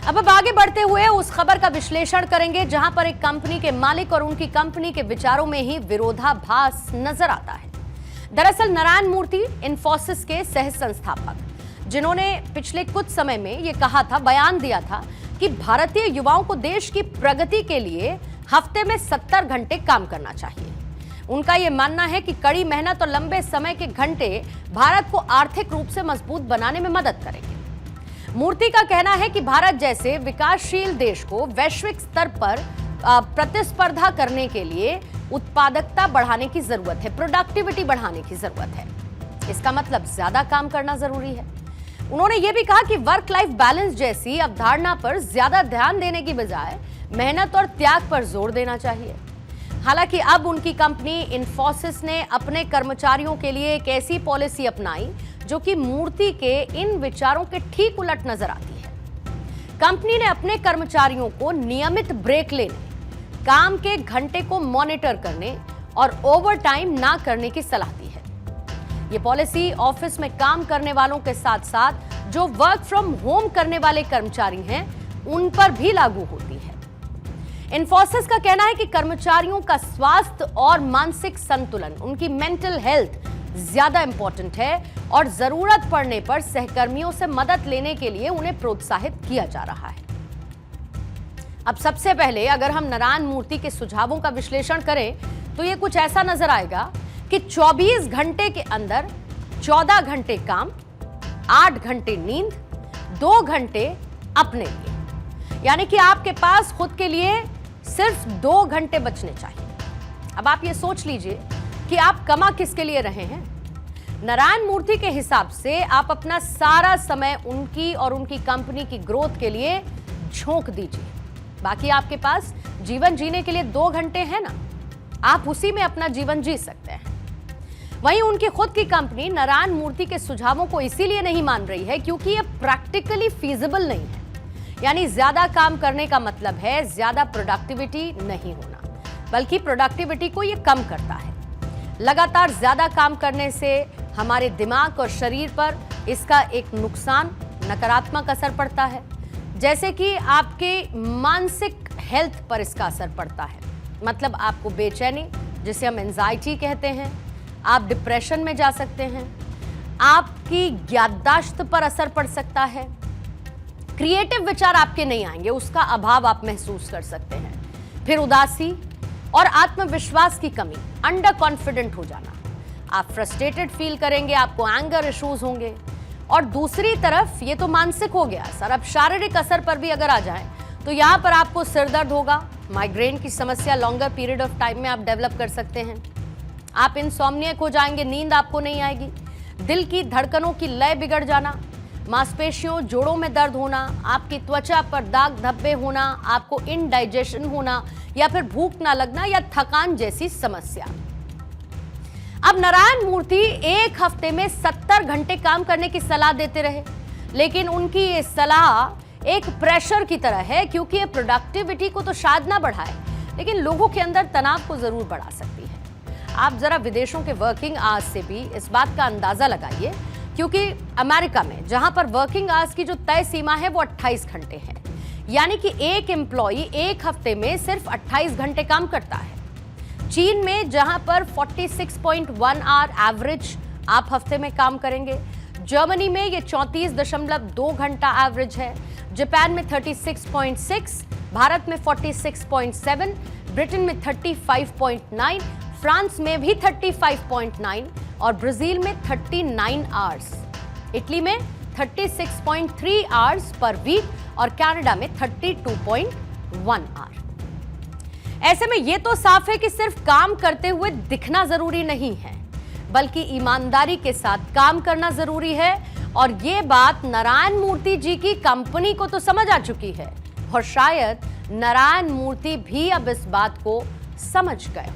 अब आगे बढ़ते हुए उस खबर का विश्लेषण करेंगे जहां पर एक कंपनी के मालिक और उनकी कंपनी के विचारों में ही विरोधाभास नजर आता है। दरअसल नारायण मूर्ति इन्फोसिस के सह संस्थापक, जिन्होंने पिछले कुछ समय में यह कहा था, बयान दिया था कि भारतीय युवाओं को देश की प्रगति के लिए हफ्ते में 70 घंटे काम करना चाहिए। उनका यह मानना है कि कड़ी मेहनत और लंबे समय के घंटे भारत को आर्थिक रूप से मजबूत बनाने में मदद करेंगे। मूर्ति का कहना है कि भारत जैसे विकासशील देश को वैश्विक स्तर पर प्रतिस्पर्धा करने के लिए उत्पादकता बढ़ाने की जरूरत है, प्रोडक्टिविटी बढ़ाने की जरूरत है। इसका मतलब ज्यादा काम करना जरूरी है। उन्होंने यह भी कहा कि वर्क लाइफ बैलेंस जैसी अवधारणा पर ज्यादा ध्यान देने की बजाय मेहनत और त्याग पर जोर देना चाहिए। हालांकि अब उनकी कंपनी इन्फोसिस ने अपने कर्मचारियों के लिए एक ऐसी पॉलिसी अपनाई जो कि मूर्ति के इन विचारों के ठीक उलट नजर आती है। कंपनी ने अपने कर्मचारियों को नियमित ब्रेक लेने, काम के घंटे को मॉनिटर करने और ओवरटाइम ना करने की सलाह दी है। यह पॉलिसी ऑफिस में काम करने वालों के साथ साथ जो वर्क फ्रॉम होम करने वाले कर्मचारी हैं, उन पर भी लागू होती है। इन्फोसिस का कहना है कि कर्मचारियों का स्वास्थ्य और मानसिक संतुलन, उनकी मेंटल हेल्थ ज्यादा इंपॉर्टेंट है और जरूरत पड़ने पर सहकर्मियों से मदद लेने के लिए उन्हें प्रोत्साहित किया जा रहा है। अब सबसे पहले अगर हम नारायण मूर्ति के सुझावों का विश्लेषण करें तो यह कुछ ऐसा नजर आएगा कि 24 घंटे के अंदर 14 घंटे काम, 8 घंटे नींद, 2 घंटे अपने लिए, यानी कि आपके पास खुद के लिए सिर्फ 2 घंटे बचने चाहिए। अब आप ये सोच लीजिए कि आप कमा किसके लिए रहे हैं। नारायण मूर्ति के हिसाब से आप अपना सारा समय उनकी और उनकी कंपनी की ग्रोथ के लिए झोंक दीजिए। बाकी आपके पास जीवन जीने के लिए 2 घंटे हैं ना, आप उसी में अपना जीवन जी सकते हैं। वहीं उनकी खुद की कंपनी नारायण मूर्ति के सुझावों को इसीलिए नहीं मान रही है क्योंकि यह प्रैक्टिकली फीजिबल नहीं है। यानी ज्यादा काम करने का मतलब है ज्यादा प्रोडक्टिविटी नहीं होना, बल्कि प्रोडक्टिविटी को यह कम करता है। लगातार ज्यादा काम करने से हमारे दिमाग और शरीर पर इसका एक नुकसान, नकारात्मक असर पड़ता है, जैसे कि आपके मानसिक हेल्थ पर इसका असर पड़ता है। मतलब आपको बेचैनी, जिसे हम एंजाइटी कहते हैं, आप डिप्रेशन में जा सकते हैं, आपकी याददाश्त पर असर पड़ सकता है, क्रिएटिव विचार आपके नहीं आएंगे, उसका अभाव आप महसूस कर सकते हैं। फिर उदासी और आत्मविश्वास की कमी, अंडर कॉन्फिडेंट हो जाना, आप फ्रस्ट्रेटेड फील करेंगे, आपको एंगर इश्यूज होंगे। और दूसरी तरफ ये तो मानसिक हो गया सर, अब शारीरिक असर पर भी अगर आ जाए तो यहां पर आपको सिर दर्द होगा, माइग्रेन की समस्या लॉन्गर पीरियड ऑफ टाइम में आप डेवलप कर सकते हैं। आप इंसोम्नियक हो जाएंगे, नींद आपको नहीं आएगी, दिल की धड़कनों की लय बिगड़ जाना, मांसपेशियों जोड़ों में दर्द होना, आपकी त्वचा पर दाग धब्बे होना, आपको इनडाइजेशन होना या फिर भूख ना लगना या थकान जैसी समस्या। अब नारायण मूर्ति एक हफ्ते में 70 घंटे काम करने की सलाह देते रहे, लेकिन उनकी ये सलाह एक प्रेशर की तरह है क्योंकि ये प्रोडक्टिविटी को तो शायद ना बढ़ाए, लेकिन लोगों के अंदर तनाव को जरूर बढ़ा सकती है। आप जरा विदेशों के वर्किंग आवर्स से भी इस बात का अंदाजा लगाइए, क्योंकि अमेरिका में जहां पर वर्किंग आवर्स की जो तय सीमा है वो 28 घंटे है, यानी कि एक एम्प्लॉई एक हफ्ते में सिर्फ 28 घंटे काम करता है। चीन में जहां पर 46.1 आवर एवरेज आप हफ्ते में काम करेंगे, जर्मनी में ये 34.2 घंटा एवरेज है, जापान में 36.6, भारत में 46.7, ब्रिटेन में 35.9, फ्रांस में भी 35.9 और ब्राजील में 39 आवर्स, इटली में 36.3 आवर्स पर वीक और कनाडा में 32.1 आवर। ऐसे में यह तो साफ है कि सिर्फ काम करते हुए दिखना जरूरी नहीं है, बल्कि ईमानदारी के साथ काम करना जरूरी है। और यह बात नारायण मूर्ति जी की कंपनी को तो समझ आ चुकी है और शायद नारायण मूर्ति भी अब इस बात को समझ गए।